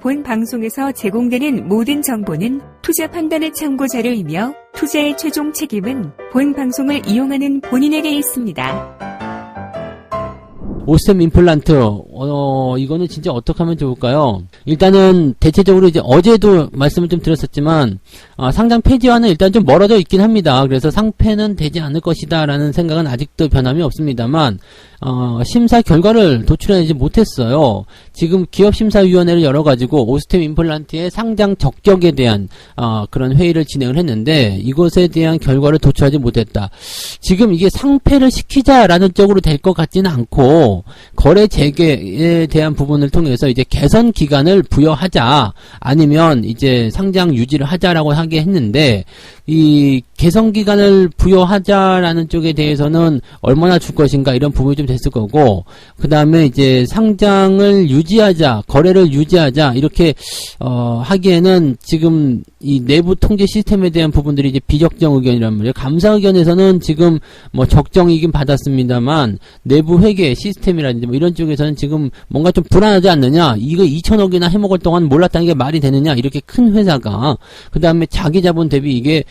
본 방송에서 제공되는 모든 정보는 투자 판단의 참고 자료이며 투자의 최종 책임은 본 방송을 이용하는 본인에게 있습니다. 오스템 임플란트, 이거는 진짜 어떻게 하면 좋을까요? 일단은 대체적으로 이제 어제도 말씀을 좀 드렸었지만, 상장 폐지와는 일단 좀 멀어져 있긴 합니다. 그래서 상폐는 되지 않을 것이다 라는 생각은 아직도 변함이 없습니다만, 심사 결과를 도출해내지 못했어요. 지금 기업심사위원회를 열어가지고 오스템 임플란트의 상장 적격에 대한 그런 회의를 진행을 했는데 이것에 대한 결과를 도출하지 못했다. 지금 이게 상폐를 시키자라는 쪽으로 될 것 같지는 않고 거래 재개에 대한 부분을 통해서 이제 개선 기간을 부여하자 아니면 이제 상장 유지를 하자라고 하게 했는데 이 개선 기간을 부여하자라는 쪽에 대해서는 얼마나 줄 것인가 이런 부분이 좀 됐을 거고 그 다음에 이제 상장을 유지하자 거래를 유지하자 이렇게 하기에는 지금 이 내부 통제 시스템에 대한 부분들이 이제 비적정 의견이란 말이에요. 감사 의견에서는 지금 뭐 적정이긴 받았습니다만 내부 회계 시스템이라든지 뭐 이런 쪽에서는 지금 뭔가 좀 불안하지 않느냐 이거 2천억이나 해먹을 동안 몰랐다는 게 말이 되느냐 이렇게 큰 회사가 그 다음에 자기 자본 대비 이게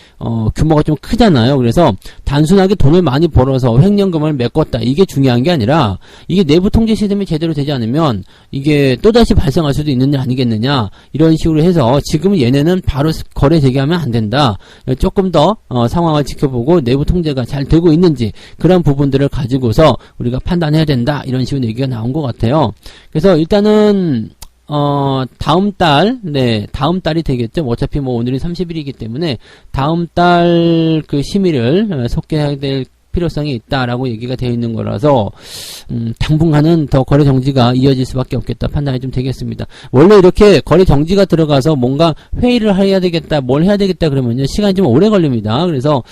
규모가 좀 크잖아요. 그래서 단순하게 돈을 많이 벌어서 횡령금을 메꿨다 이게 중요한 게 아니라 이게 내부 통제 시스템이 제대로 되지 않으면 이게 또다시 발생할 수도 있느냐 아니겠느냐 이런 식으로 해서 지금 얘네는 바로 거래 재개하면 안 된다. 조금 더 상황을 지켜보고 내부 통제가 잘 되고 있는지 그런 부분들을 가지고서 우리가 판단해야 된다. 이런 식으로 얘기가 나온 것 같아요. 그래서 일단은 다음 달이 되겠죠. 어차피 뭐 오늘이 30일이기 때문에 다음 달 그 심의를 속개해야 될 필요성이 있다라고 얘기가 되어 있는 거라서 당분간은 더 거래 정지가 이어질 수밖에 없겠다 판단이 좀 되겠습니다. 원래 이렇게 거래 정지가 들어가서 뭔가 회의를 해야 되겠다 뭘 해야 되겠다 그러면요 시간이 좀 오래 걸립니다. 그래서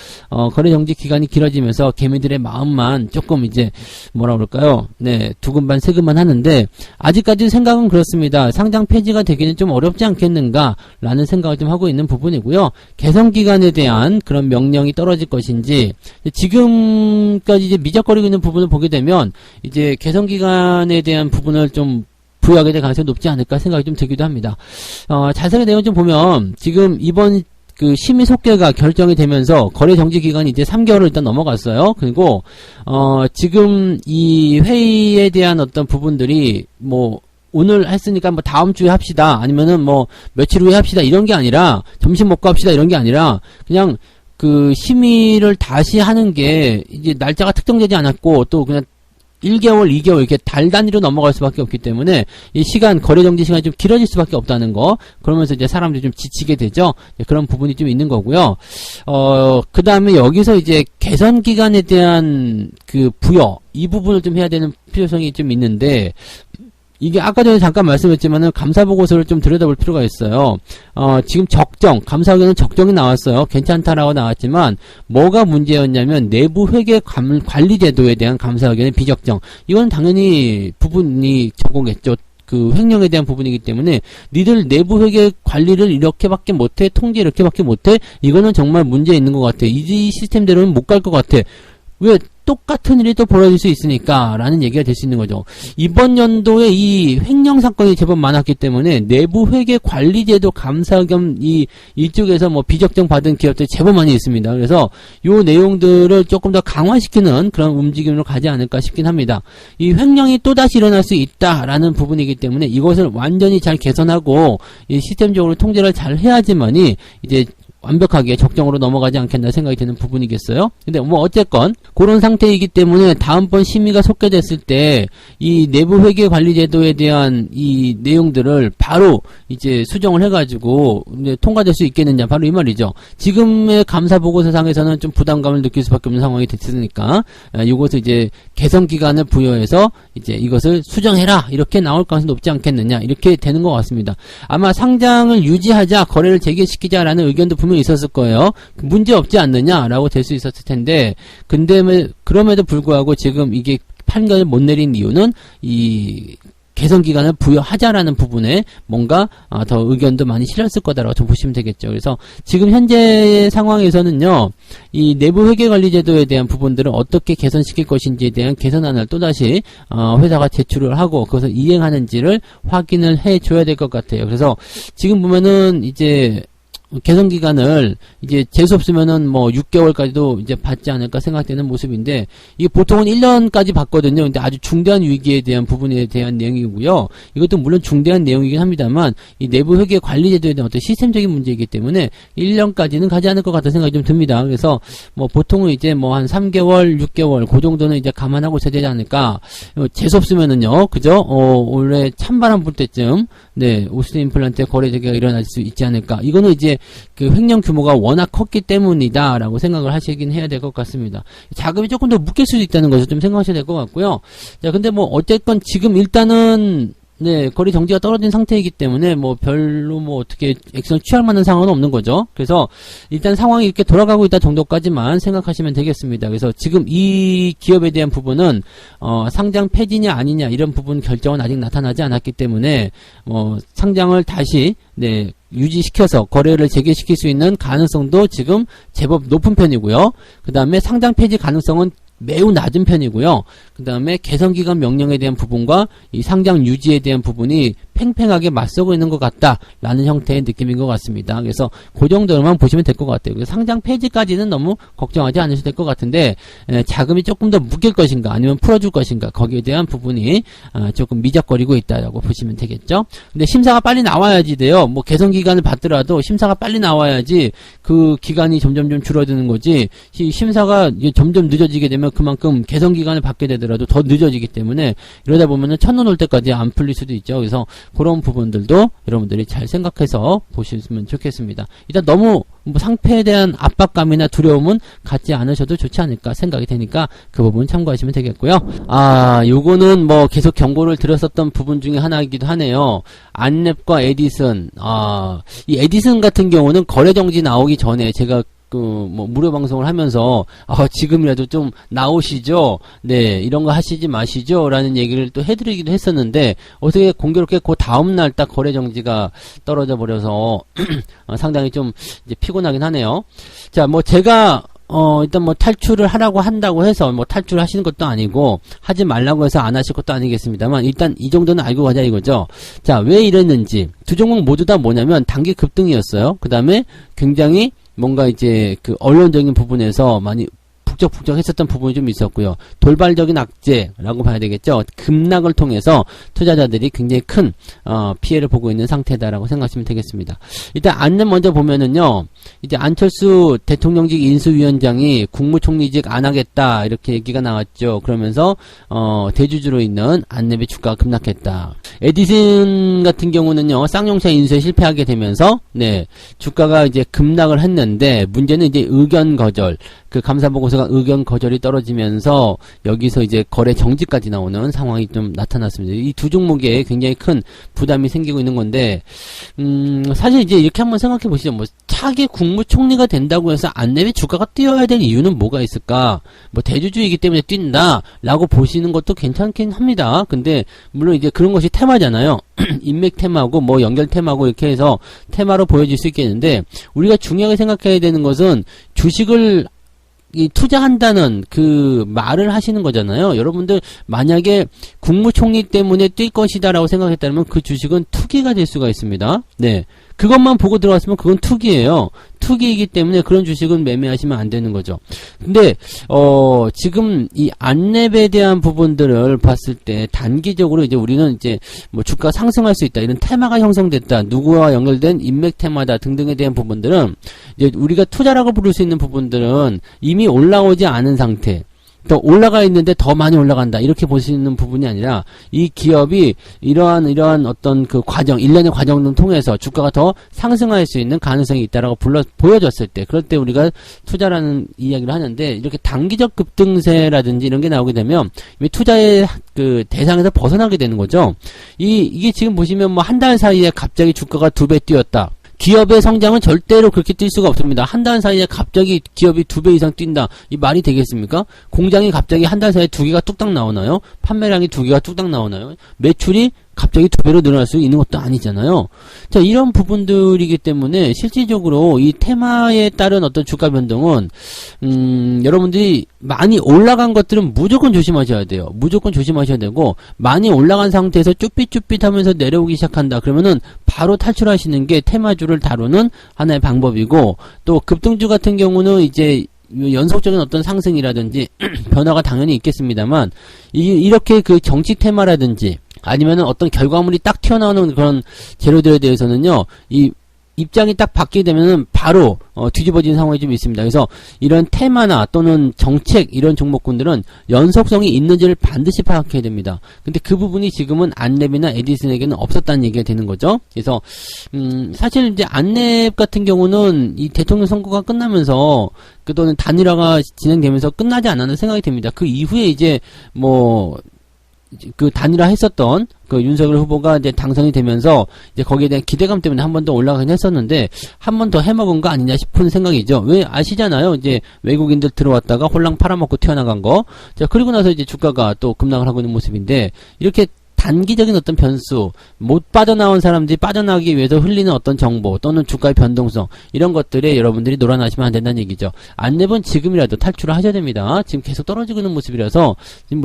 거래 정지 기간이 길어지면서 개미들의 마음만 조금 이제 뭐라 그럴까요? 네, 두근반 세근반 하는데 아직까지 생각은 그렇습니다. 상장 폐지가 되기는 좀 어렵지 않겠는가 라는 생각을 좀 하고 있는 부분이고요. 개선 기간에 대한 그런 명령이 떨어질 것인지 지금까지 이제 미적거리고 있는 부분을 보게 되면 이제 개선 기간에 대한 부분을 좀 부여하게 될 가능성이 높지 않을까 생각이 좀 들기도 합니다. 자세한 내용 좀 보면 지금 이번 그 심의 속개가 결정이 되면서 거래 정지 기간이 이제 3개월을 일단 넘어갔어요. 그리고 지금 이 회의에 대한 어떤 부분들이 뭐 오늘 했으니까 뭐 다음 주에 합시다 아니면은 뭐 며칠 후에 합시다 이런 게 아니라 점심 먹고 합시다 이런 게 아니라 그냥 그 심의를 다시 하는 게 이제 날짜가 특정되지 않았고 또 그냥 1개월, 2개월 이렇게 달 단위로 넘어갈 수밖에 없기 때문에 이 시간, 거래 정지 시간이 좀 길어질 수밖에 없다는 거. 그러면서 이제 사람들이 좀 지치게 되죠. 그런 부분이 좀 있는 거고요. 그 다음에 여기서 이제 개선 기간에 대한 그 부여, 이 부분을 좀 해야 되는 필요성이 좀 있는데 이게 아까 전에 잠깐 말씀했지만은 감사보고서를 좀 들여다볼 필요가 있어요. 지금 감사 의견은 적정이 나왔어요. 괜찮다라고 나왔지만 뭐가 문제였냐면 내부 회계 관리 제도에 대한 감사 의견의 비적정. 이건 당연히 부분이 적용했죠. 그 횡령에 대한 부분이기 때문에 니들 내부 회계 관리를 이렇게밖에 못해, 통제 이렇게밖에 못해. 이거는 정말 문제 있는 것 같아. 이 시스템대로는 못 갈 것 같아. 왜? 똑같은 일이 또 벌어질 수 있으니까 라는 얘기가 될 수 있는 거죠. 이번 연도에 이 횡령 사건이 제법 많았기 때문에 내부 회계 관리 제도 감사 겸 이쪽에서 뭐 비적정 받은 기업들이 제법 많이 있습니다. 그래서 요 내용들을 조금 더 강화시키는 그런 움직임으로 가지 않을까 싶긴 합니다. 이 횡령이 또다시 일어날 수 있다라는 부분이기 때문에 이것을 완전히 잘 개선하고 이 시스템적으로 통제를 잘 해야지만이 이제 완벽하게 적정으로 넘어가지 않겠나 생각이 드는 부분이겠어요. 근데 뭐 어쨌건 그런 상태이기 때문에 다음번 심의가 속개됐을 때 이 내부 회계 관리 제도에 대한 이 내용들을 바로 이제 수정을 해가지고 이제 통과될 수 있겠느냐 바로 이 말이죠. 지금의 감사 보고서상에서는 좀 부담감을 느낄 수밖에 없는 상황이 됐으니까 이것을 이제 개선 기간을 부여해서 이제 이것을 수정해라 이렇게 나올 가능성이 높지 않겠느냐 이렇게 되는 것 같습니다. 아마 상장을 유지하자 거래를 재개시키자라는 의견도 분명히 있었을 거예요. 문제 없지 않느냐라고 될 수 있었을 텐데 근데 그럼에도 불구하고 지금 이게 판결을 못 내린 이유는 이 개선 기간을 부여하자라는 부분에 뭔가 더 의견도 많이 실렸을 거다라고 좀 보시면 되겠죠. 그래서 지금 현재 상황에서는요, 이 내부 회계관리제도에 대한 부분들을 어떻게 개선시킬 것인지에 대한 개선안을 또다시 회사가 제출을 하고 그것을 이행하는지를 확인을 해줘야 될 것 같아요. 그래서 지금 보면은 이제 개선 기간을 이제 재수 없으면은 뭐 6개월까지도 이제 받지 않을까 생각되는 모습인데, 이게 보통은 1년까지 받거든요. 근데 아주 중대한 위기에 대한 부분에 대한 내용이고요. 이것도 물론 중대한 내용이긴 합니다만, 이 내부 회계 관리 제도에 대한 어떤 시스템적인 문제이기 때문에 1년까지는 가지 않을 것 같다는 생각이 좀 듭니다. 그래서 뭐 보통은 이제 뭐 한 3개월, 6개월 그 정도는 이제 감안하고 있어야 되지 않을까. 재수 없으면은요, 그죠? 올해 찬바람 불 때쯤 네, 오스틴 임플란트의 거래 재개가 일어날 수 있지 않을까. 이거는 이제 그 횡령 규모가 워낙 컸기 때문이다라고 생각을 하시긴 해야 될 것 같습니다. 자금이 조금 더 묶일 수도 있다는 것을 좀 생각하셔야 될 것 같고요. 자, 근데 뭐 어쨌건 지금 일단은 네, 거래 정지가 떨어진 상태이기 때문에 뭐 별로 뭐 어떻게 액션을 취할 만한 상황은 없는 거죠. 그래서 일단 상황이 이렇게 돌아가고 있다 정도까지만 생각하시면 되겠습니다. 그래서 지금 이 기업에 대한 부분은 상장 폐지냐 아니냐 이런 부분 결정은 아직 나타나지 않았기 때문에 상장을 다시 네, 유지시켜서 거래를 재개시킬 수 있는 가능성도 지금 제법 높은 편이고요. 그 다음에 상장 폐지 가능성은 매우 낮은 편이고요. 그 다음에 개선기간 명령에 대한 부분과 이 상장 유지에 대한 부분이 팽팽하게 맞서고 있는 것 같다라는 형태의 느낌인 것 같습니다. 그래서 그 정도로만 보시면 될 것 같아요. 그래서 상장 폐지까지는 너무 걱정하지 않으셔도 될 것 같은데, 자금이 조금 더 묶일 것인가 아니면 풀어줄 것인가, 거기에 대한 부분이 조금 미적거리고 있다라고 보시면 되겠죠. 근데 심사가 빨리 나와야지 돼요. 뭐 개선기간을 받더라도 심사가 빨리 나와야지 그 기간이 점점 좀 줄어드는 거지, 심사가 점점 늦어지게 되면 그만큼 개선기간을 받게 되더라도 더 늦어지기 때문에, 이러다 보면은 첫눈 올 때까지 안 풀릴 수도 있죠. 그래서 그런 부분들도 여러분들이 잘 생각해서 보시면 좋겠습니다. 일단 너무 뭐 상패에 대한 압박감이나 두려움은 갖지 않으셔도 좋지 않을까 생각이 되니까 그 부분 참고하시면 되겠고요. 요거는 뭐 계속 경고를 드렸었던 부분 중에 하나이기도 하네요. 안랩과 에디슨. 이 에디슨 같은 경우는 거래 정지 나오기 전에 제가 무료 방송을 하면서, 지금이라도 좀 나오시죠? 네, 이런 거 하시지 마시죠? 라는 얘기를 또 해드리기도 했었는데, 어떻게 공교롭게 그 다음날 딱 거래 정지가 떨어져 버려서, 상당히 좀 이제 피곤하긴 하네요. 자, 뭐 제가, 일단 뭐 탈출을 하라고 한다고 해서 뭐 탈출을 하시는 것도 아니고, 하지 말라고 해서 안 하실 것도 아니겠습니다만, 일단 이 정도는 알고 가자 이거죠. 자, 왜 이랬는지. 두 종목 모두 다 뭐냐면 단기 급등이었어요. 그 다음에 굉장히 뭔가 이제 그 언론적인 부분에서 많이 북적북적 했었던 부분이 좀 있었고요. 돌발적인 악재라고 봐야 되겠죠. 급락을 통해서 투자자들이 굉장히 큰 피해를 보고 있는 상태다라고 생각하시면 되겠습니다. 일단 안내 먼저 보면은요, 이제 안철수 대통령직 인수위원장이 국무총리직 안 하겠다 이렇게 얘기가 나왔죠. 그러면서 대주주로 있는 안랩의 주가가 급락했다. 에디슨 같은 경우는요, 쌍용차 인수에 실패하게 되면서 네, 주가가 이제 급락을 했는데, 문제는 이제 의견 거절, 그 감사 보고서가 의견 거절이 떨어지면서 여기서 이제 거래 정지까지 나오는 상황이 좀 나타났습니다. 이 두 종목에 굉장히 큰 부담이 생기고 있는 건데, 사실 이제 이렇게 한번 생각해 보시죠. 뭐 차기 국무총리가 된다고 해서 안랩의 주가가 뛰어야 될 이유는 뭐가 있을까? 뭐 대주주이기 때문에 뛴다라고 보시는 것도 괜찮긴 합니다. 근데 물론 이제 그런 것이 테마잖아요. 인맥 테마고 뭐 연결 테마고 이렇게 해서 테마로 보여질 수 있겠는데, 우리가 중요하게 생각해야 되는 것은 주식을 투자한다는 그 말을 하시는 거잖아요. 여러분들 만약에 국무총리 때문에 뛸 것이다라고 생각했다면 그 주식은 투기가 될 수가 있습니다. 네, 그것만 보고 들어갔으면 그건 투기예요. 투기이기 때문에 그런 주식은 매매하시면 안 되는 거죠. 근데 지금 이 안랩에 대한 부분들을 봤을 때 단기적으로 이제 우리는 이제 뭐 주가 상승할 수 있다, 이런 테마가 형성됐다, 누구와 연결된 인맥 테마다 등등에 대한 부분들은 이제 우리가 투자라고 부를 수 있는 부분들은 이미 올라오지 않은 상태, 더 올라가 있는데 더 많이 올라간다, 이렇게 보시는 부분이 아니라 이 기업이 이러한 어떤 그 과정, 일련의 과정을 통해서 주가가 더 상승할 수 있는 가능성이 있다라고 보여졌을 때, 그럴 때 우리가 투자라는 이야기를 하는데, 이렇게 단기적 급등세라든지 이런 게 나오게 되면 투자의 그 대상에서 벗어나게 되는 거죠. 이게 지금 보시면 뭐 한 달 사이에 갑자기 주가가 2배 뛰었다. 기업의 성장은 절대로 그렇게 뛸 수가 없습니다. 한 달 사이에 갑자기 기업이 2배 이상 뛴다, 이 말이 되겠습니까? 공장이 갑자기 한 달 사이에 2개가 뚝딱 나오나요? 판매량이 2개가 뚝딱 나오나요? 매출이 갑자기 2배로 늘어날 수 있는 것도 아니잖아요. 자, 이런 부분들이기 때문에 실질적으로 이 테마에 따른 어떤 주가 변동은 여러분들이 많이 올라간 것들은 무조건 조심하셔야 돼요. 무조건 조심하셔야 되고, 많이 올라간 상태에서 쭈삣쭈삣하면서 내려오기 시작한다 그러면은 바로 탈출하시는 게 테마주를 다루는 하나의 방법이고, 또 급등주 같은 경우는 이제 연속적인 어떤 상승이라든지 변화가 당연히 있겠습니다만, 이렇게 그 정치 테마라든지 아니면은 어떤 결과물이 딱 튀어나오는 그런 재료들에 대해서는요, 이 입장이 딱 바뀌게 되면은 바로 뒤집어지는 상황이 좀 있습니다. 그래서 이런 테마나 또는 정책 이런 종목군들은 연속성이 있는지를 반드시 파악해야 됩니다. 근데 그 부분이 지금은 안랩이나 에디슨에게는 없었다는 얘기가 되는 거죠. 그래서 사실 이제 안랩 같은 경우는 이 대통령 선거가 끝나면서 또는 단일화가 진행되면서 끝나지 않았나 생각이 됩니다. 그 이후에 이제 그 단일화 했었던 그 윤석열 후보가 이제 당선이 되면서 이제 거기에 대한 기대감 때문에 한 번 더 올라가긴 했었는데 한 번 더 해먹은 거 아니냐 싶은 생각이죠. 왜 아시잖아요. 이제 외국인들 들어왔다가 홀랑 팔아먹고 튀어나간 거. 자, 그리고 나서 이제 주가가 또 급락을 하고 있는 모습인데, 이렇게 단기적인 어떤 변수, 못 빠져나온 사람들이 빠져나가기 위해서 흘리는 어떤 정보 또는 주가의 변동성, 이런 것들에 여러분들이 놀아나시면 안 된다는 얘기죠. 안랩은 지금이라도 탈출을 하셔야 됩니다. 지금 계속 떨어지고 있는 모습이라서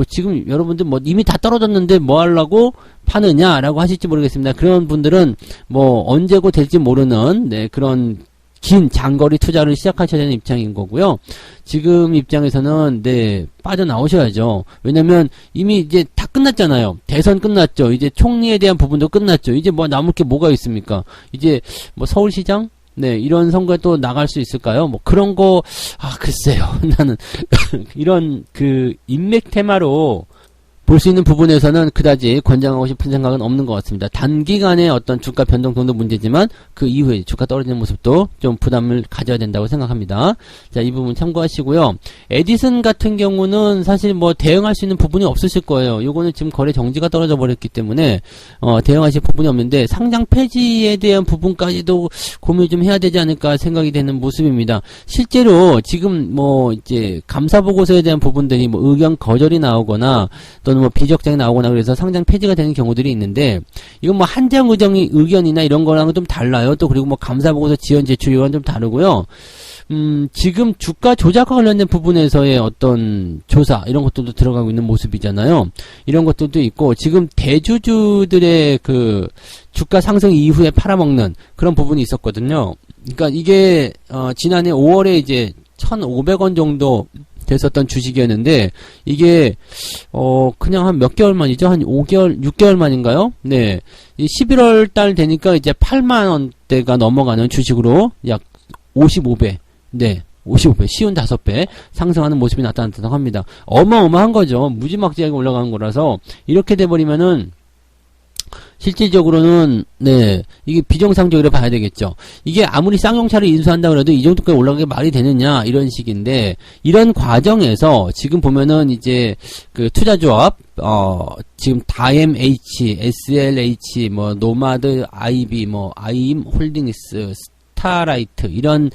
지금 여러분들 이미 다 떨어졌는데 뭐 하려고 파느냐라고 하실지 모르겠습니다. 그런 분들은 언제고 될지 모르는 그런 긴 장거리 투자를 시작하셔야 되는 입장인 거고요. 지금 입장에서는 빠져나오셔야죠. 왜냐면 이미 이제 다 끝났잖아요. 대선 끝났죠. 이제 총리에 대한 부분도 끝났죠. 이제 남을 게 뭐가 있습니까? 이제 서울시장? 이런 선거에 또 나갈 수 있을까요? 그런 거, 글쎄요. 나는 이런 인맥 테마로 볼 수 있는 부분에서는 그다지 권장하고 싶은 생각은 없는 것 같습니다. 단기간의 어떤 주가 변동성도 문제지만 그 이후에 주가 떨어지는 모습도 좀 부담을 가져야 된다고 생각합니다. 자, 이 부분 참고하시고요. 에디슨 같은 경우는 사실 대응할 수 있는 부분이 없으실 거예요. 요거는 지금 거래 정지가 떨어져 버렸기 때문에 대응하실 부분이 없는데, 상장 폐지에 대한 부분까지도 고민을 좀 해야 되지 않을까 생각이 되는 모습입니다. 실제로 지금 이제 감사 보고서에 대한 부분들이 의견 거절이 나오거나 또는 비적장이 나오거나 그래서 상장 폐지가 되는 경우들이 있는데, 이건 한장 의견이나 이런 거랑은 좀 달라요. 또 그리고 감사보고서 지연 제출 이건 좀 다르고요. 지금 주가 조작과 관련된 부분에서의 어떤 조사 이런 것들도 들어가고 있는 모습이잖아요. 이런 것들도 있고, 지금 대주주들의 그 주가 상승 이후에 팔아먹는 그런 부분이 있었거든요. 그러니까 이게 지난해 5월에 이제 1,500원 정도 됐었던 주식이었는데, 이게 그냥 한 몇 개월 만이죠? 한 5개월, 6개월 만인가요? 이 11월 달 되니까 이제 8만 원대가 넘어가는 주식으로 약 55배. 55배, 쉬운 5배 상승하는 모습이 나타났다고 합니다. 어마어마한 거죠. 무지막지하게 올라가는 거라서, 이렇게 돼버리면은 실질적으로는 이게 비정상적으로 봐야 되겠죠. 이게 아무리 쌍용차를 인수한다 그래도 이 정도까지 올라가게 말이 되느냐 이런 식인데, 이런 과정에서 지금 보면은 이제 그 투자조합 지금 다엠H, SLH, 노마드, IB, 아이임 홀딩스, 스타라이트 이런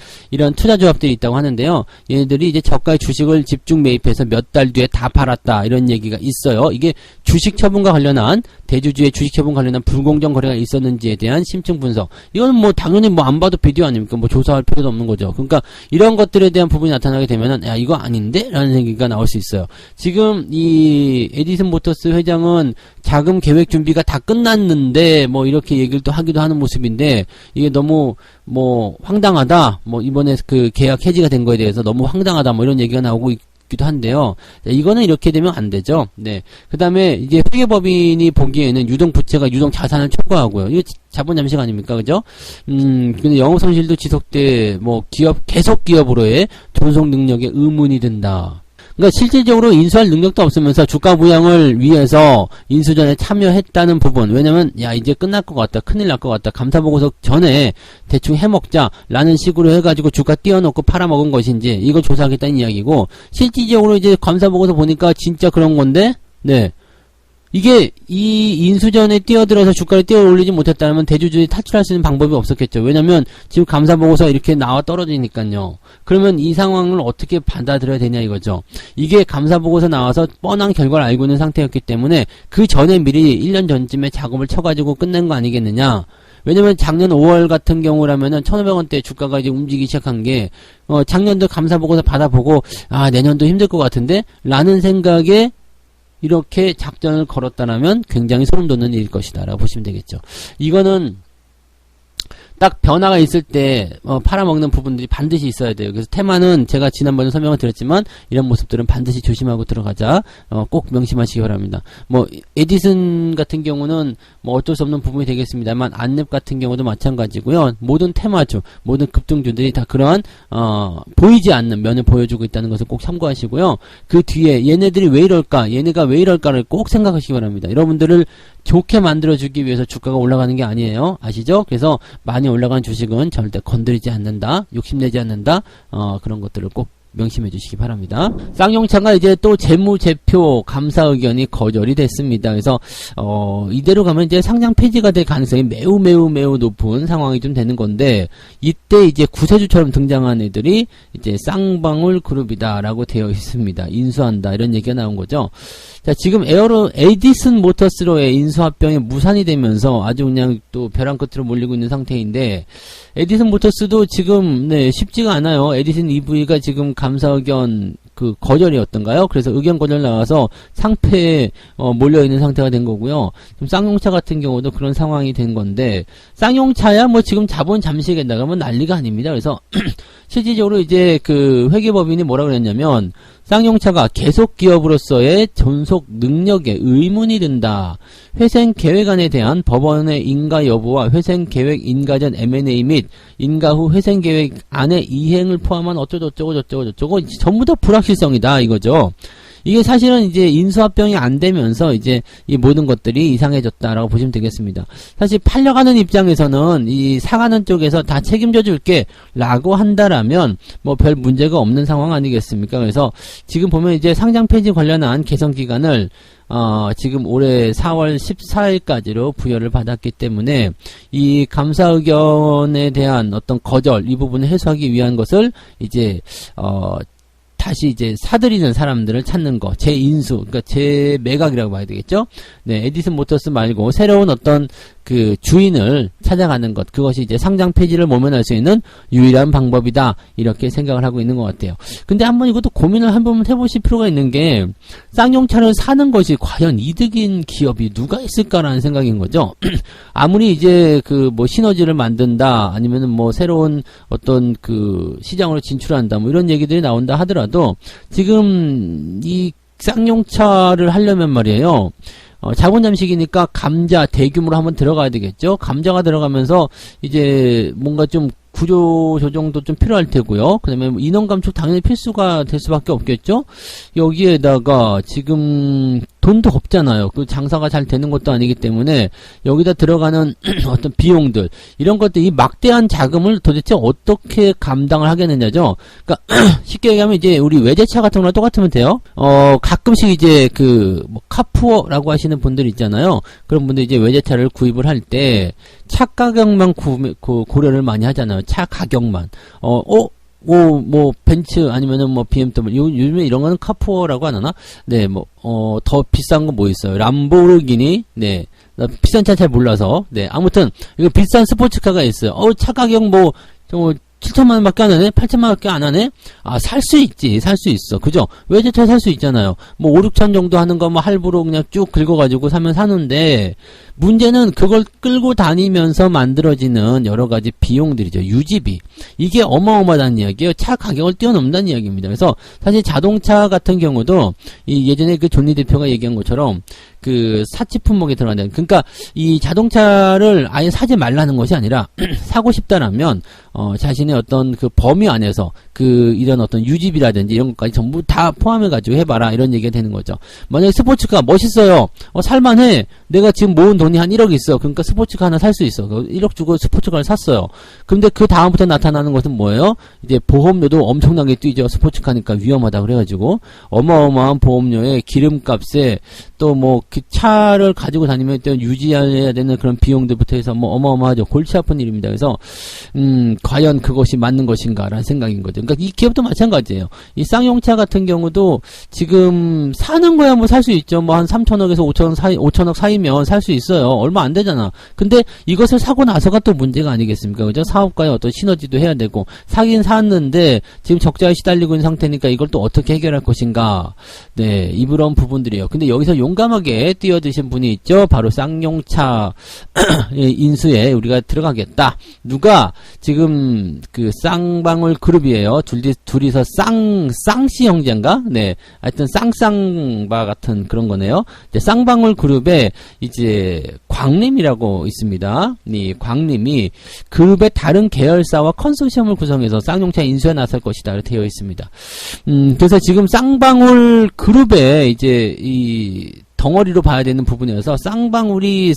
투자조합들이 있다고 하는데요. 얘네들이 이제 저가의 주식을 집중 매입해서 몇 달 뒤에 다 팔았다 이런 얘기가 있어요. 이게 주식 처분과 관련한, 대주주의 주식 처분 관련한 불공정 거래가 있었는지에 대한 심층 분석. 이건 당연히 안 봐도 비디오 아닙니까? 조사할 필요도 없는 거죠. 그러니까 이런 것들에 대한 부분이 나타나게 되면은 야, 이거 아닌데? 라는 얘기가 나올 수 있어요. 지금 이 에디슨 모터스 회장은 자금 계획 준비가 다 끝났는데 이렇게 얘기를 또 하기도 하는 모습인데, 이게 너무 황당하다. 이번에 그 계약 해지가 된 거에 대해서 너무 황당하다. 이런 얘기가 나오고 있기도 한데요. 이거는 이렇게 되면 안 되죠. 그 다음에 이제 회계법인이 보기에는 유동 부채가 유동 자산을 초과하고요. 이거 자본 잠식 아닙니까? 그죠? 근데 영업 손실도 지속돼, 계속 기업으로의 존속 능력에 의문이 든다. 그러니까 실질적으로 인수할 능력도 없으면서 주가 부양을 위해서 인수전에 참여했다는 부분. 왜냐면 이제 끝날 것 같다, 큰일 날 것 같다, 감사보고서 전에 대충 해먹자라는 식으로 해가지고 주가 띄워놓고 팔아먹은 것인지 이걸 조사하겠다는 이야기고, 실질적으로 이제 감사보고서 보니까 진짜 그런 건데 이게 이 인수전에 뛰어들어서 주가를 뛰어 올리지 못했다면 대주주들이 탈출할 수 있는 방법이 없었겠죠. 왜냐면 지금 감사보고서 이렇게 나와 떨어지니까요. 그러면 이 상황을 어떻게 받아들여야 되냐 이거죠. 이게 감사보고서 나와서 뻔한 결과를 알고 있는 상태였기 때문에 그 전에 미리 1년 전쯤에 작업을 쳐가지고 끝낸 거 아니겠느냐. 왜냐면 작년 5월 같은 경우라면은 1,500원대 주가가 이제 움직이기 시작한 게, 작년도 감사보고서 받아보고, 내년도 힘들 것 같은데? 라는 생각에 이렇게 작전을 걸었다라면 굉장히 소름 돋는 일일 것이다 라고 보시면 되겠죠. 이거는 딱 변화가 있을 때 팔아먹는 부분들이 반드시 있어야 돼요. 그래서 테마는 제가 지난번에 설명을 드렸지만 이런 모습들은 반드시 조심하고 들어가자. 꼭 명심하시기 바랍니다. 뭐 에디슨 같은 경우는 뭐 어쩔 수 없는 부분이 되겠습니다만 안랩 같은 경우도 마찬가지고요. 모든 테마주, 모든 급등주들이 다 그러한 보이지 않는 면을 보여주고 있다는 것을 꼭 참고하시고요. 그 뒤에 얘네들이 왜 이럴까, 얘네가 왜 이럴까를 꼭 생각하시기 바랍니다. 여러분들을 좋게 만들어주기 위해서 주가가 올라가는 게 아니에요. 아시죠? 그래서 많이 올라간 주식은 절대 건드리지 않는다, 욕심내지 않는다, 그런 것들을 꼭 명심해 주시기 바랍니다. 쌍용차가 이제 또 재무제표 감사 의견이 거절이 됐습니다. 그래서 이대로 가면 이제 상장 폐지가 될 가능성이 매우 높은 상황이 좀 되는 건데, 이때 이제 구세주처럼 등장한 애들이 이제 쌍방울 그룹이다라고 되어 있습니다. 인수한다 이런 얘기가 나온 거죠. 자, 지금 에디슨 모터스로의 인수합병에 무산이 되면서 아주 그냥 또 벼랑 끝으로 몰리고 있는 상태인데, 에디슨 모터스도 지금 쉽지가 않아요. 에디슨 EV가 지금 감사 의견 거절이었던가요? 그래서 의견 거절 나와서 상패에 몰려있는 상태가 된 거고요. 지금 쌍용차 같은 경우도 그런 상황이 된 건데, 쌍용차야 뭐 지금 자본 잠식에 나가면 난리가 아닙니다. 그래서 실질적으로 이제 회계법인이 뭐라 그랬냐면, 쌍용차가 계속 기업으로서의 존속 능력에 의문이 든다. 회생 계획안에 대한 법원의 인가 여부와 회생 계획 인가 전 M&A 및 인가 후 회생 계획 안의 이행을 포함한 어쩌고저쩌고 전부 다 불확실성이다 이거죠. 이게 사실은 이제 인수합병이 안 되면서 이제 이 모든 것들이 이상해졌다라고 보시면 되겠습니다. 사실 팔려가는 입장에서는 이 사가는 쪽에서 다 책임져 줄게 라고 한다라면 뭐 별 문제가 없는 상황 아니겠습니까? 그래서 지금 보면 이제 상장 폐지 관련한 개선 기간을 지금 올해 4월 14일까지로 부여를 받았기 때문에 이 감사 의견에 대한 어떤 거절 이 부분을 해소하기 위한 것을 이제 다시 이제 사들이는 사람들을 찾는 거, 재인수, 그러니까 재매각이라고 봐야 되겠죠? 네, 에디슨 모터스 말고 새로운 어떤 주인을 찾아가는 것, 그것이 이제 상장 폐지를 모면할 수 있는 유일한 방법이다, 이렇게 생각을 하고 있는 것 같아요. 근데 한번 이것도 고민을 한번 해보실 필요가 있는 게, 쌍용차를 사는 것이 과연 이득인 기업이 누가 있을까라는 생각인 거죠. 아무리 이제 시너지를 만든다, 아니면은 뭐 새로운 어떤 시장으로 진출한다, 뭐 이런 얘기들이 나온다 하더라도, 지금 이 쌍용차를 하려면 말이에요, 자본 잠식이니까 감자 대규모로 한번 들어가야 되겠죠. 감자가 들어가면서 이제 뭔가 좀 구조 조정도 좀 필요할 테고요. 그 다음에 인원 감축 당연히 필수가 될 수밖에 없겠죠. 여기에다가 지금 돈도 없잖아요. 장사가 잘 되는 것도 아니기 때문에 여기다 들어가는 어떤 비용들, 이런 것들, 이 막대한 자금을 도대체 어떻게 감당을 하겠느냐죠. 그러니까 쉽게 얘기하면 이제 우리 외제차 같은 거랑 똑같으면 돼요. 가끔씩 이제 카푸어라고 하시는 분들 있잖아요. 그런 분들 이제 외제차를 구입을 할 때 차 가격만 고려를 많이 하잖아요. 차 가격만. 뭐 벤츠 아니면은 뭐 BMW, 요즘에 이런 거는 카푸어라고 안 하나? 네, 더 비싼 거 뭐 있어요? 람보르기니? 네. 나 비싼 차 잘 몰라서. 네. 아무튼 이거 비싼 스포츠카가 있어요. 차 가격 7천만 원밖에 안 하네? 8천만 원밖에 안 하네? 살 수 있지. 살 수 있어. 그죠? 외제차 살 수 있잖아요. 5, 6천 정도 하는 거 할부로 그냥 쭉 긁어가지고 사면 사는데, 문제는 그걸 끌고 다니면서 만들어지는 여러 가지 비용들이죠. 유지비. 이게 어마어마하다는 이야기예요. 차 가격을 뛰어넘는다는 이야기입니다. 그래서 사실 자동차 같은 경우도 예전에 존리 대표가 얘기한 것처럼 사치 품목에 들어간다. 그러니까 이 자동차를 아예 사지 말라는 것이 아니라 사고 싶다라면 자신의 어떤 범위 안에서 이런 어떤 유지비라든지 이런 것까지 전부 다 포함해가지고 해봐라, 이런 얘기가 되는 거죠. 만약에 스포츠카 멋있어요. 살만해. 내가 지금 모은 돈이 한 1억 있어. 그러니까 스포츠카 하나 살 수 있어. 1억 주고 스포츠카를 샀어요. 근데 그 다음부터 나타나는 것은 뭐예요? 이제 보험료도 엄청나게 뛰죠. 스포츠카니까 위험하다 그래가지고 어마어마한 보험료에 기름값에 또 그 차를 가지고 다니면 또 유지해야 되는 그런 비용들부터 해서 뭐 어마어마하죠. 골치 아픈 일입니다. 그래서 과연 그것이 맞는 것인가라는 생각인 거죠. 그러니까 이 기업도 마찬가지예요. 이 쌍용차 같은 경우도 지금 사는 거야 뭐 살 수 있죠. 뭐 한 3천억에서 5천억 사이면 살 수 있어요. 얼마 안 되잖아. 근데 이것을 사고 나서가 또 문제가 아니겠습니까? 그죠? 사업과의 어떤 시너지도 해야 되고 사긴 샀는데 지금 적자에 시달리고 있는 상태니까 이걸 또 어떻게 해결할 것인가. 네, 이런 부분들이에요. 근데 여기서 용감하게 뛰어드신 분이 있죠. 바로 쌍용차 인수에 우리가 들어가겠다. 누가 지금 그 쌍방울 그룹이에요. 둘이서 쌍씨 형제인가? 네, 하여튼 쌍쌍바 같은 그런 거네요. 이제 쌍방울 그룹에 이제 광림이라고 있습니다. 이 광림이 그룹의 다른 계열사와 컨소시엄을 구성해서 쌍용차 인수에 나설 것이다. 이렇게 되어 있습니다. 그래서 지금 쌍방울 그룹에 이제 이 덩어리로 봐야 되는 부분이어서 쌍방울이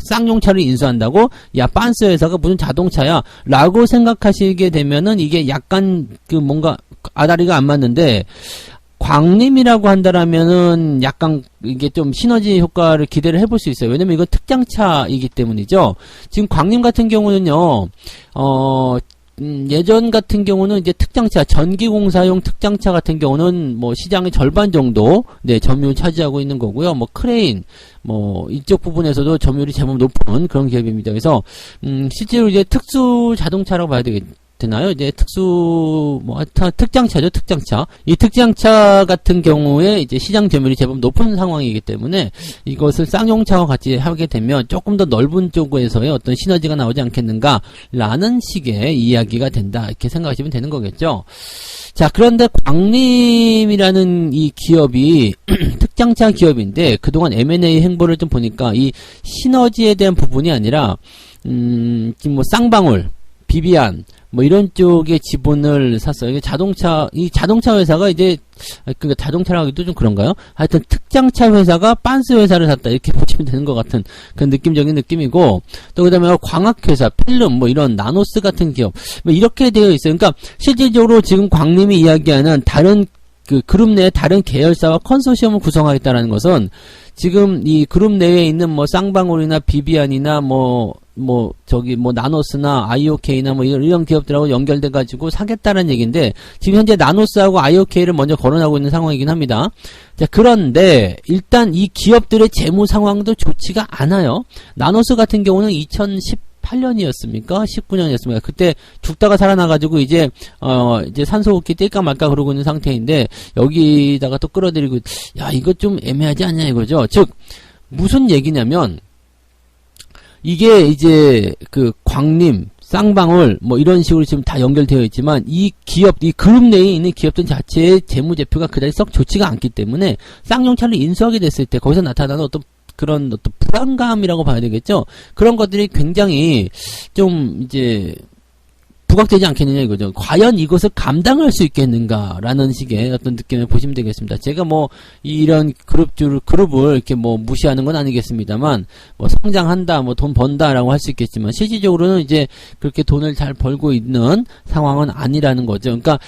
쌍용차를 인수한다고 야 빤스 회사가 무슨 자동차야 라고 생각하시게 되면은 이게 약간 그 뭔가 아다리가 안 맞는데 광림이라고 한다라면은 약간 이게 좀 시너지 효과를 기대를 해볼 수 있어요. 왜냐면 이건 특장차이기 때문이죠. 지금 광림 같은 경우는요, 예전 같은 경우는 이제 특장차, 전기공사용 특장차 같은 경우는 뭐 시장의 절반 정도, 네, 점유율 차지하고 있는 거고요. 뭐 크레인, 뭐 이쪽 부분에서도 점유율이 제법 높은 그런 기업입니다. 그래서, 실제로 이제 특수 자동차라고 봐야 되나요? 이제 특장차죠, 특장차. 이 특장차 같은 경우에 이제 시장 점유율이 제법 높은 상황이기 때문에 이것을 쌍용차와 같이 하게 되면 조금 더 넓은 쪽에서의 어떤 시너지가 나오지 않겠는가라는 식의 이야기가 된다. 이렇게 생각하시면 되는 거겠죠. 자, 그런데 광림이라는 이 기업이 특장차 기업인데 그동안 M&A 행보를 좀 보니까 이 시너지에 대한 부분이 아니라, 지금 뭐 쌍방울, 비비안, 뭐 이런 쪽의 지분을 샀어요. 이게 자동차 회사가 이제, 그러니까 자동차라고 하기도 좀 그런가요? 하여튼 특장차 회사가 빤스 회사를 샀다. 이렇게 보시면 되는 것 같은 그런 느낌적인 느낌이고, 또 그 다음에 광학회사, 필름, 뭐 이런 나노스 같은 기업, 뭐 이렇게 되어 있어요. 그러니까 실질적으로 지금 광림이 이야기하는 다른 그 그룹 내의 다른 계열사와 컨소시엄을 구성하겠다라는 것은 지금 이 그룹 내에 있는 뭐 쌍방울이나 비비안이나 나노스나 IOK나 뭐 이런 기업들하고 연결돼 가지고 사겠다는 얘기인데 지금 현재 나노스하고 IOK를 먼저 거론하고 있는 상황이긴 합니다. 자, 그런데 일단 이 기업들의 재무 상황도 좋지가 않아요. 나노스 같은 경우는 2018년이었습니까? 19년이었습니까? 그때 죽다가 살아나가지고 이제 산소호흡기 뗄까 말까 그러고 있는 상태인데 여기다가 또 끌어들이고 야 이거 좀 애매하지 않냐 이거죠. 즉 무슨 얘기냐면 이게 이제 그 광림, 쌍방울 뭐 이런 식으로 지금 다 연결되어 있지만 이 기업, 이 그룹 내에 있는 기업들 자체의 재무제표가 그다지 썩 좋지가 않기 때문에 쌍용차를 인수하게 됐을 때 거기서 나타나는 어떤 불안감이라고 봐야 되겠죠. 그런 것들이 굉장히 좀 이제 부각되지 않겠느냐 이거죠. 과연 이것을 감당할 수 있겠는가라는 식의 어떤 느낌을 보시면 되겠습니다. 제가 뭐 이런 그룹을 이렇게 뭐 무시하는 건 아니겠습니다만 뭐 성장한다, 뭐 돈 번다라고 할 수 있겠지만 실질적으로는 이제 그렇게 돈을 잘 벌고 있는 상황은 아니라는 거죠. 그러니까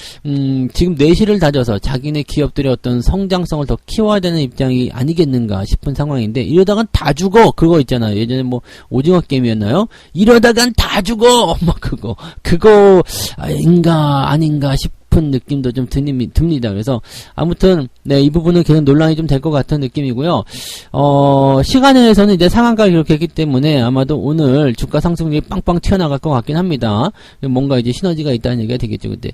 지금 내실을 다져서 자기네 기업들의 어떤 성장성을 더 키워야 되는 입장이 아니겠는가 싶은 상황인데 이러다간 다 죽어 그거 있잖아요. 예전에 뭐 오징어 게임이었나요? 이러다간 다 죽어 뭐 그거 인가 아닌가 싶은 느낌도 좀 듭니다. 그래서 아무튼 네, 이 부분은 계속 논란이 좀 될 것 같은 느낌이고요. 시간에서는 이제 상한가를 기록했기 때문에 아마도 오늘 주가 상승률이 빵빵 튀어나갈 것 같긴 합니다. 뭔가 이제 시너지가 있다는 얘기가 되겠죠. 근데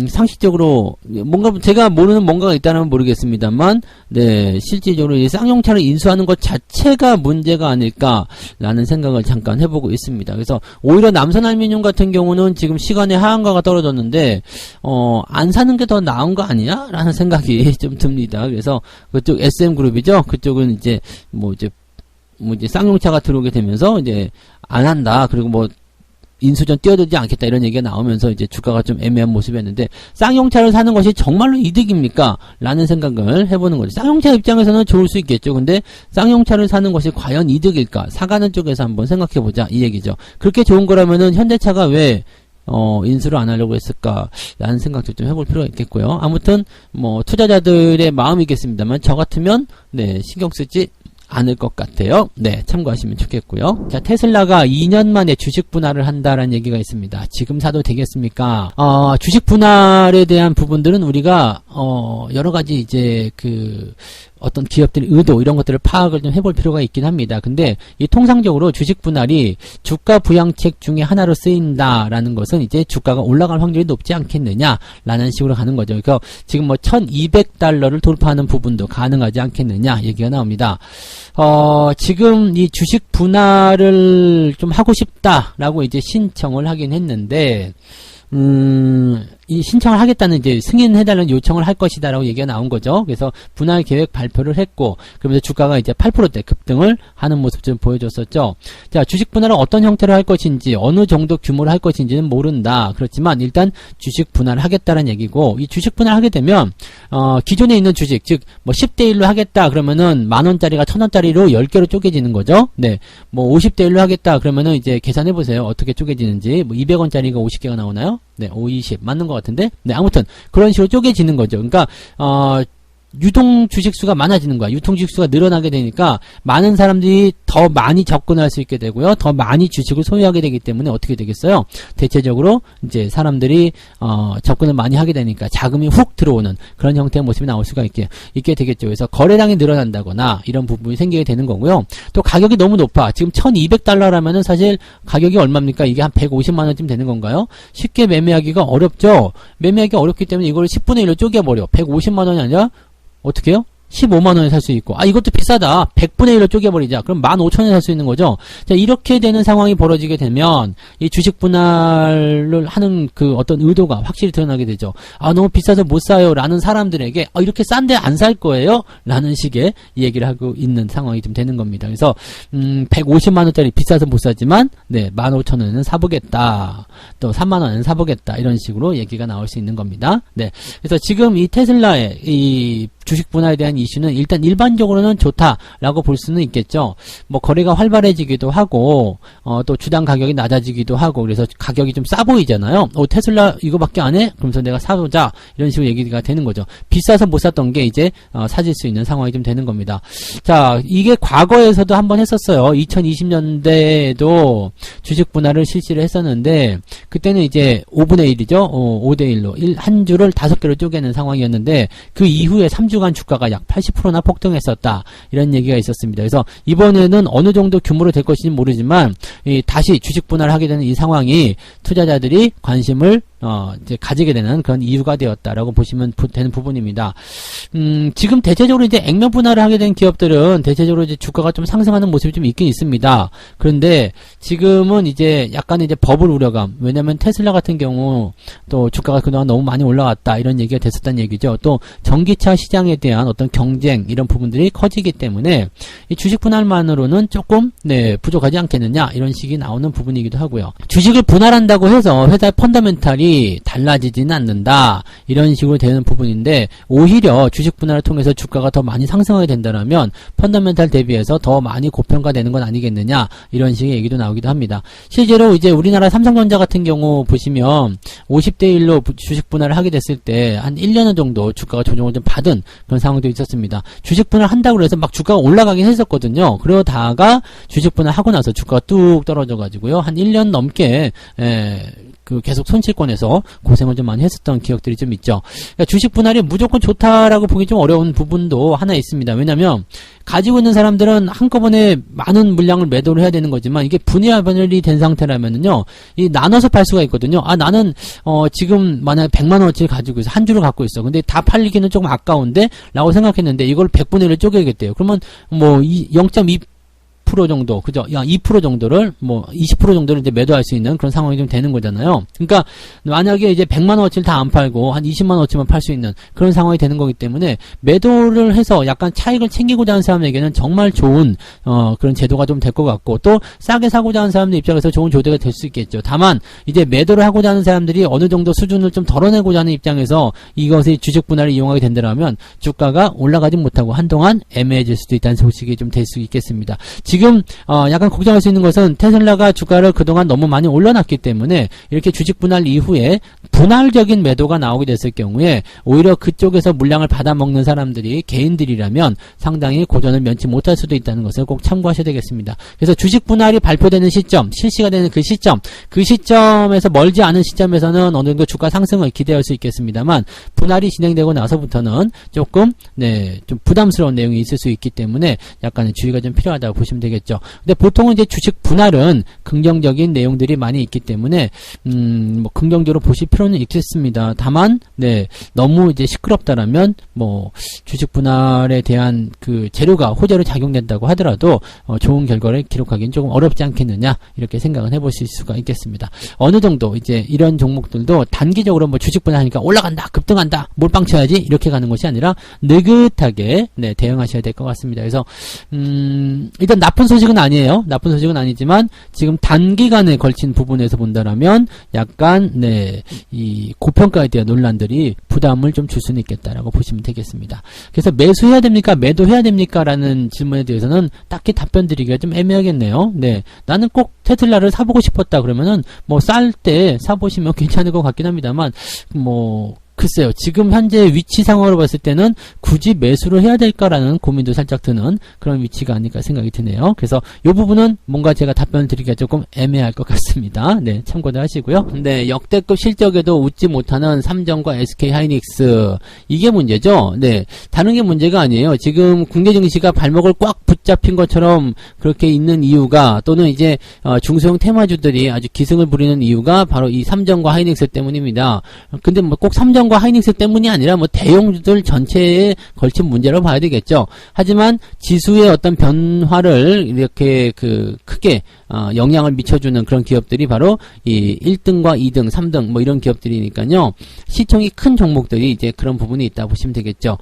상식적으로 뭔가 제가 모르는 뭔가가 있다는 모르겠습니다만 네, 실질적으로 이 쌍용차를 인수하는 것 자체가 문제가 아닐까라는 생각을 잠깐 해보고 있습니다. 그래서 오히려 남선알미늄 같은 경우는 지금 시간에 하한가가 떨어졌는데 안 사는 게 더 나은 거 아니야? 라는 생각이 좀 듭니다. 그래서 그쪽 SM그룹이죠. 그쪽은 이제 쌍용차가 들어오게 되면서 이제 안 한다. 그리고 뭐 인수전 뛰어들지 않겠다 이런 얘기가 나오면서 이제 주가가 좀 애매한 모습이었는데 쌍용차를 사는 것이 정말로 이득입니까? 라는 생각을 해보는 거죠. 쌍용차 입장에서는 좋을 수 있겠죠. 근데 쌍용차를 사는 것이 과연 이득일까? 사가는 쪽에서 한번 생각해보자 이 얘기죠. 그렇게 좋은 거라면은 현대차가 왜 인수를 안 하려고 했을까라는 생각도 좀 해볼 필요가 있겠고요. 아무튼 뭐 투자자들의 마음이겠습니다만 저 같으면 네, 신경 쓰지 않을 것 같아요. 네, 참고하시면 좋겠고요. 자, 테슬라가 2년 만에 주식 분할을 한다라는 얘기가 있습니다. 지금 사도 되겠습니까? 주식 분할에 대한 부분들은 우리가 여러 가지 이제 어떤 기업들의 의도 이런 것들을 파악을 좀 해볼 필요가 있긴 합니다. 근데 이 통상적으로 주식 분할이 주가 부양책 중에 하나로 쓰인다라는 것은 이제 주가가 올라갈 확률이 높지 않겠느냐라는 식으로 가는 거죠. 그러니까 지금 뭐 1,200달러를 돌파하는 부분도 가능하지 않겠느냐 얘기가 나옵니다. 지금 이 주식 분할을 좀 하고 싶다라고 이제 신청을 하긴 했는데 이 신청을 하겠다는 이제 승인해달라는 요청을 할 것이다라고 얘기가 나온 거죠. 그래서 분할 계획 발표를 했고, 그러면서 주가가 이제 8%대 급등을 하는 모습 좀 보여줬었죠. 자, 주식 분할은 어떤 형태로 할 것인지, 어느 정도 규모로 할 것인지는 모른다. 그렇지만 일단 주식 분할을 하겠다는 얘기고, 이 주식 분할 하게 되면, 기존에 있는 주식, 즉, 뭐 10대 1로 하겠다. 그러면은 10,000원짜리가 1,000원짜리로 10개로 쪼개지는 거죠. 네. 뭐 50대 1로 하겠다. 그러면은 이제 계산해보세요. 어떻게 쪼개지는지. 뭐 200원짜리가 50개가 나오나요? 네, 5, 20. 맞는 것 같은데? 네, 아무튼, 그런 식으로 쪼개지는 거죠. 그러니까, 유통 주식수가 많아지는 거야. 유통 주식수가 늘어나게 되니까 많은 사람들이 더 많이 접근할 수 있게 되고요. 더 많이 주식을 소유하게 되기 때문에 어떻게 되겠어요? 대체적으로 이제 사람들이 접근을 많이 하게 되니까 자금이 훅 들어오는 그런 형태의 모습이 나올 수가 있게 되겠죠. 그래서 거래량이 늘어난다거나 이런 부분이 생기게 되는 거고요. 또 가격이 너무 높아. 지금 1,200달러라면은 사실 가격이 얼마입니까? 이게 한 150만 원쯤 되는 건가요? 쉽게 매매하기가 어렵죠. 매매하기 어렵기 때문에 이걸 10분의 1로 쪼개버려. 150만 원이 아니라 어떻게 해요? 15만원에 살 수 있고, 이것도 비싸다. 100분의 1로 쪼개버리자. 그럼 15,000원에 살 수 있는 거죠. 자, 이렇게 되는 상황이 벌어지게 되면, 이 주식 분할을 하는 어떤 의도가 확실히 드러나게 되죠. 너무 비싸서 못 사요. 라는 사람들에게, 이렇게 싼데 안 살 거예요? 라는 식의 얘기를 하고 있는 상황이 좀 되는 겁니다. 그래서, 150만원짜리 비싸서 못 사지만, 네, 15,000원에는 사보겠다. 또 3만원에는 사보겠다. 이런 식으로 얘기가 나올 수 있는 겁니다. 네. 그래서 지금 이 테슬라의 이 주식 분할에 대한 이슈는 일단 일반적으로는 좋다라고 볼 수는 있겠죠. 뭐 거래가 활발해지기도 하고 또 주당 가격이 낮아지기도 하고 그래서 가격이 좀 싸 보이잖아요. 테슬라 이거밖에 안 해? 그러면서 내가 사보자 이런 식으로 얘기가 되는 거죠. 비싸서 못 샀던 게 이제 사질 수 있는 상황이 좀 되는 겁니다. 자, 이게 과거에서도 한번 했었어요. 2020년대에도 주식 분할을 실시를 했었는데 그때는 이제 5분의 1이죠. 5대 1로 한 주를 5개로 쪼개는 상황이었는데 그 이후에 3주간 주가가 약 80%나 폭등했었다. 이런 얘기가 있었습니다. 그래서 이번에는 어느 정도 규모로 될 것인지 모르지만 다시 주식 분할을 하게 되는 이 상황이 투자자들이 관심을 이제 가지게 되는 그런 이유가 되었다라고 보시면 되는 부분입니다. 지금 대체적으로 이제 액면 분할을 하게 된 기업들은 대체적으로 이제 주가가 좀 상승하는 모습이 좀 있긴 있습니다. 그런데 지금은 이제 약간 이제 버블 우려감. 왜냐면 테슬라 같은 경우 또 주가가 그동안 너무 많이 올라갔다. 이런 얘기가 됐었다는 얘기죠. 또 전기차 시장에 대한 어떤 경쟁 이런 부분들이 커지기 때문에 이 주식 분할만으로는 조금 부족하지 않겠느냐 이런 식이 나오는 부분이기도 하고요. 주식을 분할한다고 해서 회사의 펀더멘탈이 달라지지는 않는다. 이런 식으로 되는 부분인데 오히려 주식 분할을 통해서 주가가 더 많이 상승하게 된다면 펀더멘탈 대비해서 더 많이 고평가되는 건 아니겠느냐. 이런 식의 얘기도 나오기도 합니다. 실제로 이제 우리나라 삼성전자 같은 경우 보시면 50대 1로 주식 분할을 하게 됐을 때 한 1년 정도 주가가 조정을 좀 받은 그런 상황도 있었습니다. 주식 분할 한다고 해서 막 주가가 올라가긴 했었거든요. 그러다가 주식 분할 하고 나서 주가가 뚝 떨어져 가지고요. 한 1년 넘게 계속 손실권에서 고생을 좀 많이 했었던 기억들이 좀 있죠. 그러니까 주식 분할이 무조건 좋다라고 보기 좀 어려운 부분도 하나 있습니다. 왜냐면 가지고 있는 사람들은 한꺼번에 많은 물량을 매도를 해야 되는 거지만 이게 분할이 된 상태라면은요, 이 나눠서 팔 수가 있거든요. 나는 지금 만약에 100만 원어치를 가지고 있어, 한 주를 갖고 있어. 근데 다 팔리기는 조금 아까운데 라고 생각했는데 이걸 100분의 1을 쪼개야겠대요. 그러면 뭐 0.2% 정도, 그죠? 2% 정도를, 20% 정도를 이제 매도할 수 있는 그런 상황이 좀 되는 거잖아요. 그러니까, 만약에 이제 100만원어치를 다 안 팔고, 한 20만원어치만 팔 수 있는 그런 상황이 되는 거기 때문에, 매도를 해서 약간 차익을 챙기고자 하는 사람에게는 정말 좋은, 그런 제도가 좀 될 것 같고, 또, 싸게 사고자 하는 사람들 입장에서 좋은 조대가 될 수 있겠죠. 다만, 이제 매도를 하고자 하는 사람들이 어느 정도 수준을 좀 덜어내고자 하는 입장에서, 이것의 주식 분할을 이용하게 된다면, 주가가 올라가지 못하고 한동안 애매해질 수도 있다는 소식이 좀 될 수 있겠습니다. 지금 지금 약간 걱정할 수 있는 것은 테슬라가 주가를 그동안 너무 많이 올려놨기 때문에 이렇게 주식 분할 이후에 분할적인 매도가 나오게 됐을 경우에 오히려 그쪽에서 물량을 받아먹는 사람들이 개인들이라면 상당히 고전을 면치 못할 수도 있다는 것을 꼭 참고하셔야 되겠습니다. 그래서 주식 분할이 발표되는 시점, 실시가 되는 그 시점에서 멀지 않은 시점에서는 어느 정도 주가 상승을 기대할 수 있겠습니다만 분할이 진행되고 나서부터는 조금 좀 부담스러운 내용이 있을 수 있기 때문에 약간의 주의가 좀 필요하다고 보시면 되겠죠. 근데 보통은 이제 주식 분할은 긍정적인 내용들이 많이 있기 때문에 뭐 긍정적으로 보실 필요는 있겠습니다. 다만 너무 이제 시끄럽다라면 뭐 주식 분할에 대한 그 재료가 호재로 작용된다고 하더라도 좋은 결과를 기록하기는 조금 어렵지 않겠느냐 이렇게 생각을 해보실 수가 있겠습니다. 어느 정도 이제 이런 종목들도 단기적으로 뭐 주식 분할하니까 올라간다, 급등한다, 몰빵 쳐야지 이렇게 가는 것이 아니라 느긋하게 대응하셔야 될 것 같습니다. 그래서 일단 나쁜 소식은 아니에요. 나쁜 소식은 아니지만 지금 단기간에 걸친 부분에서 본다라면 약간 이 고평가에 대한 논란들이 부담을 좀 줄 수는 있겠다라고 보시면 되겠습니다. 그래서 매수해야 됩니까? 매도해야 됩니까? 라는 질문에 대해서는 딱히 답변 드리기가 좀 애매하겠네요. 나는 꼭 테슬라를 사보고 싶었다 그러면은 뭐 쌀 때 사보시면 괜찮을 것 같긴 합니다만 뭐 글쎄요. 지금 현재 위치 상황으로 봤을 때는 굳이 매수를 해야 될까라는 고민도 살짝 드는 그런 위치가 아닐까 생각이 드네요. 그래서 이 부분은 뭔가 제가 답변을 드리기가 조금 애매할 것 같습니다. 참고도 하시고요. 역대급 실적에도 웃지 못하는 삼성과 SK 하이닉스 이게 문제죠. 다른 게 문제가 아니에요. 지금 국내 증시가 발목을 꽉 붙잡힌 것처럼 그렇게 있는 이유가 또는 이제 중소형 테마주들이 아주 기승을 부리는 이유가 바로 이 삼성과 하이닉스 때문입니다. 근데 뭐 꼭 삼성 과 하이닉스 때문이 아니라 뭐 대형주들 전체에 걸친 문제로 봐야 되겠죠. 하지만 지수의 어떤 변화를 이렇게 크게 영향을 미쳐주는 그런 기업들이 바로 이 1등과 2등, 3등 뭐 이런 기업들이니까요. 시총이 큰 종목들이 이제 그런 부분이 있다 보시면 되겠죠.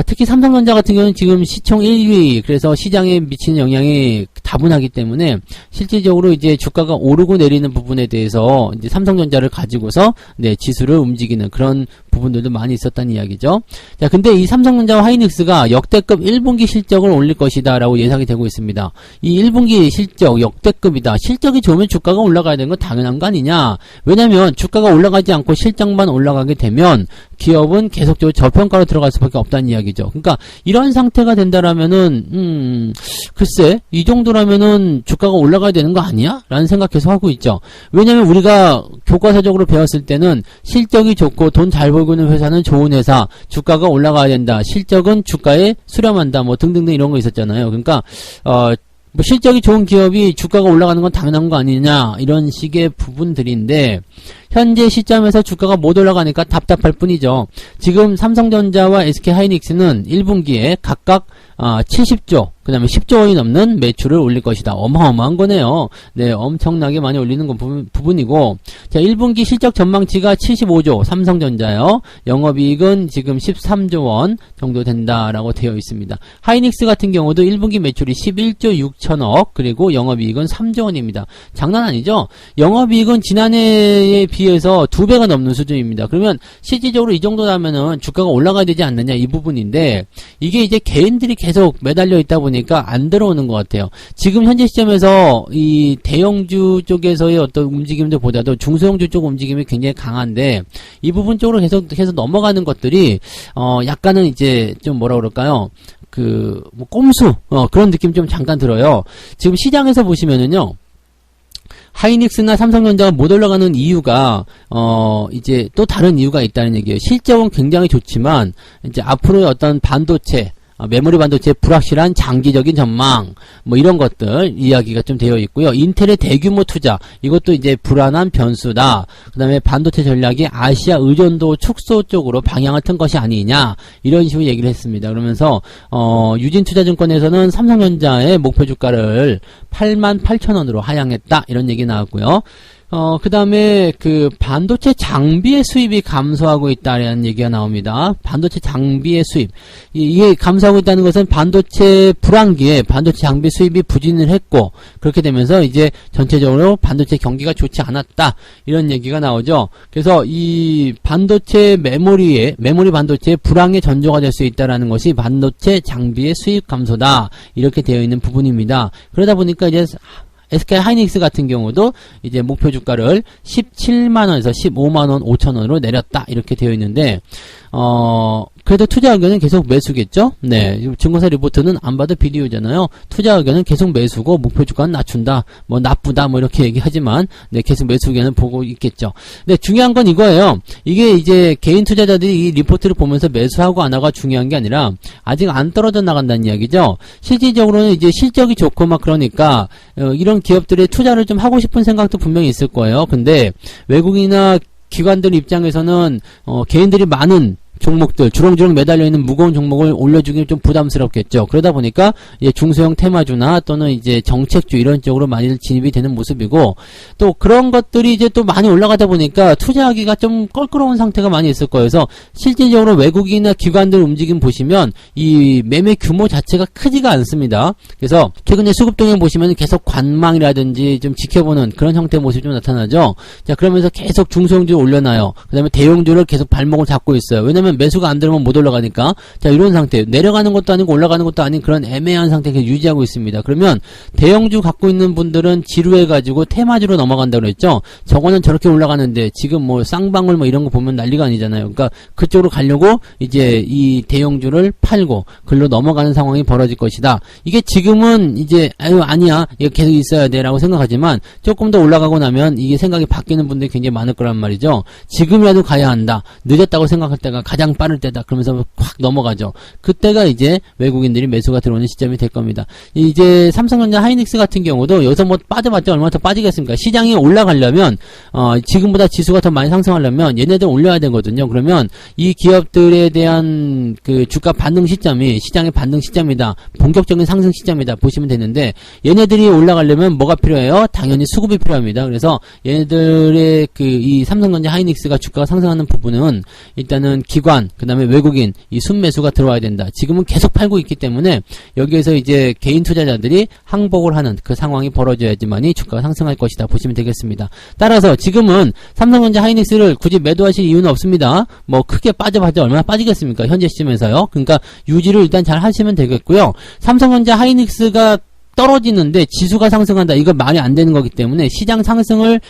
특히 삼성전자 같은 경우는 지금 시총 1위, 그래서 시장에 미치는 영향이 다분하기 때문에 실질적으로 이제 주가가 오르고 내리는 부분에 대해서 이제 삼성전자를 가지고서 지수를 움직이는 그런 부분들도 많이 있었다는 이야기죠. 자, 근데 이 삼성전자와 하이닉스가 역대급 1분기 실적을 올릴 것이다 라고 예상이 되고 있습니다. 이 1분기 실적 역대급이다. 실적이 좋으면 주가가 올라가야 되는 건 당연한 거 아니냐. 왜냐면 주가가 올라가지 않고 실적만 올라가게 되면 기업은 계속적으로 저평가로 들어갈 수밖에 없다는 이야기죠. 그러니까 이런 상태가 된다라면은 글쎄 이 정도라면은 주가가 올라가야 되는 거 아니야? 라는 생각 계속 하고 있죠. 왜냐면 우리가 교과서적으로 배웠을 때는 실적이 좋고 돈 잘 벌고 있는 회사는 좋은 회사, 주가가 올라가야 된다. 실적은 주가에 수렴한다. 뭐 등등등 이런 거 있었잖아요. 그러니까 뭐 실적이 좋은 기업이 주가가 올라가는 건 당연한 거 아니냐 이런 식의 부분들인데 현재 시점에서 주가가 못 올라가니까 답답할 뿐이죠. 지금 삼성전자와 SK하이닉스는 1분기에 각각 70조 그 다음에 10조 원이 넘는 매출을 올릴 것이다. 어마어마한 거네요. 엄청나게 많이 올리는 건 부분이고, 자, 1분기 실적 전망치가 75조, 삼성전자요. 영업이익은 지금 13조 원 정도 된다라고 되어 있습니다. 하이닉스 같은 경우도 1분기 매출이 11조 6천억, 그리고 영업이익은 3조 원입니다. 장난 아니죠? 영업이익은 지난해에 비해서 2배가 넘는 수준입니다. 그러면 실질적으로 이 정도라면은 주가가 올라가야 되지 않느냐 이 부분인데, 이게 이제 개인들이 계속 매달려 있다 보니까 안 들어오는 것 같아요. 지금 현재 시점에서 이 대형주 쪽에서의 어떤 움직임들보다도 중소형주 쪽 움직임이 굉장히 강한데 이 부분 쪽으로 계속 넘어가는 것들이 약간은 이제 좀 뭐라 그럴까요? 뭐 꼼수 그런 느낌 좀 잠깐 들어요. 지금 시장에서 보시면은요. 하이닉스나 삼성전자가 못 올라가는 이유가 이제 또 다른 이유가 있다는 얘기예요. 실적은 굉장히 좋지만 이제 앞으로의 어떤 반도체 메모리 반도체의 불확실한 장기적인 전망 뭐 이런 것들 이야기가 좀 되어 있고요. 인텔의 대규모 투자 이것도 이제 불안한 변수다. 그 다음에 반도체 전략이 아시아 의존도 축소 쪽으로 방향을 튼 것이 아니냐 이런 식으로 얘기를 했습니다. 그러면서 유진투자증권에서는 삼성전자의 목표 주가를 88,000원으로 하향했다 이런 얘기 나왔고요. 그 다음에 그 반도체 장비의 수입이 감소하고 있다라는 얘기가 나옵니다. 반도체 장비의 수입. 이게 감소하고 있다는 것은 반도체 불황기에 반도체 장비 수입이 부진을 했고, 그렇게 되면서 이제 전체적으로 반도체 경기가 좋지 않았다. 이런 얘기가 나오죠. 그래서 이 반도체 메모리 반도체의 불황의 전조가 될 수 있다라는 것이 반도체 장비의 수입 감소다. 이렇게 되어 있는 부분입니다. 그러다 보니까 이제 SK 하이닉스 같은 경우도 이제 목표 주가를 17만원에서 15만원 5천원으로 내렸다. 이렇게 되어 있는데, 그래도 투자 의견은 계속 매수겠죠? 네. 증권사 리포트는 안 봐도 비디오잖아요. 투자 의견은 계속 매수고, 목표 주가는 낮춘다. 뭐, 나쁘다. 뭐, 이렇게 얘기하지만, 네, 계속 매수 의견을 보고 있겠죠. 네, 중요한 건 이거예요. 이게 이제 개인 투자자들이 이 리포트를 보면서 매수하고 안 하고가 중요한 게 아니라, 아직 안 떨어져 나간다는 이야기죠. 실질적으로는 이제 실적이 좋고 막 그러니까, 이런 기업들의 투자를 좀 하고 싶은 생각도 분명히 있을 거예요. 근데, 외국인이나 기관들 입장에서는, 개인들이 많은 종목들, 주렁주렁 매달려 있는 무거운 종목을 올려주기 좀 부담스럽겠죠. 그러다 보니까 이제 중소형 테마주나 또는 이제 정책주 이런 쪽으로 많이 진입이 되는 모습이고, 또 그런 것들이 이제 또 많이 올라가다 보니까 투자하기가 좀 껄끄러운 상태가 많이 있을 거예요. 그래서 실질적으로 외국인이나 기관들 움직임 보시면 이 매매 규모 자체가 크지가 않습니다. 그래서 최근에 수급동향 보시면 계속 관망이라든지 좀 지켜보는 그런 형태의 모습이 좀 나타나죠. 자, 그러면서 계속 중소형주를 올려놔요. 그 다음에 대형주를 계속 발목을 잡고 있어요. 왜냐면 매수가 안 들어오면 못 올라가니까. 자, 이런 상태. 내려가는 것도 아니고 올라가는 것도 아닌 그런 애매한 상태를 유지하고 있습니다. 그러면 대형주 갖고 있는 분들은 지루해가지고 테마주로 넘어간다고 그랬죠. 저거는 저렇게 올라가는데 지금 뭐 쌍방울 뭐 이런 거 보면 난리가 아니잖아요. 그러니까 그쪽으로 가려고 이제 이 대형주를 팔고 글로 넘어가는 상황이 벌어질 것이다. 이게 지금은 이제 아니야. 이거 계속 있어야 돼 라고 생각하지만 조금 더 올라가고 나면 이게 생각이 바뀌는 분들이 굉장히 많을 거란 말이죠. 지금이라도 가야 한다. 늦었다고 생각할 때가 가장 빠를 때다. 그러면서 확 넘어가죠. 그때가 이제 외국인들이 매수가 들어오는 시점이 될 겁니다. 이제 삼성전자 하이닉스 같은 경우도 여기서 뭐 빠져봤자 얼마나 더 빠지겠습니까? 시장이 올라가려면 지금보다 지수가 더 많이 상승하려면 얘네들 올려야 되거든요. 그러면 이 기업들에 대한 그 주가 반등 시점이 시장의 반등 시점이다. 본격적인 상승 시점이다. 보시면 되는데 얘네들이 올라가려면 뭐가 필요해요? 당연히 수급이 필요합니다. 그래서 얘네들의 그 이 삼성전자 하이닉스가 주가가 상승하는 부분은 일단은 기관, 그 다음에 외국인, 이 순매수가 들어와야 된다. 지금은 계속 팔고 있기 때문에 여기에서 이제 개인 투자자들이 항복을 하는 그 상황이 벌어져야지만이 주가가 상승할 것이다. 보시면 되겠습니다. 따라서 지금은 삼성전자 하이닉스를 굳이 매도하실 이유는 없습니다. 뭐 크게 빠져봤자 얼마나 빠지겠습니까? 현재 시점에서요. 그러니까 유지를 일단 잘 하시면 되겠고요. 삼성전자 하이닉스가 떨어지는데 지수가 상승한다. 이거 말이 안 되는 거기 때문에 시장 상승을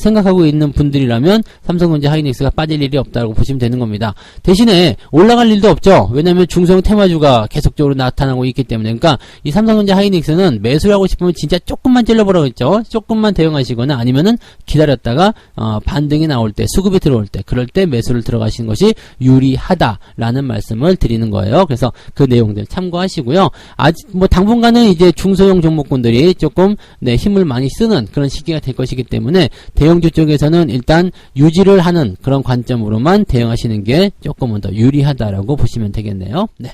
생각하고 있는 분들이라면 삼성전자 하이닉스가 빠질 일이 없다고 보시면 되는 겁니다. 대신에 올라갈 일도 없죠. 왜냐하면 중소형 테마주가 계속적으로 나타나고 있기 때문에. 그러니까 이 삼성전자 하이닉스는 매수를 하고 싶으면 진짜 조금만 찔러보라겠죠. 조금만 대응하시거나 아니면은 기다렸다가 반등이 나올 때, 수급이 들어올 때, 그럴 때 매수를 들어가시는 것이 유리하다라는 말씀을 드리는 거예요. 그래서 그 내용들 참고하시고요. 아직 뭐 당분간은 이제 중소형 종목군들이 조금 힘을 많이 쓰는 그런 시기가 될 것이기 때문에 대형주 쪽에서는 일단 유지를 하는 그런 관점으로만 대응하시는 게 조금은 더 유리하다라고 보시면 되겠네요. 네.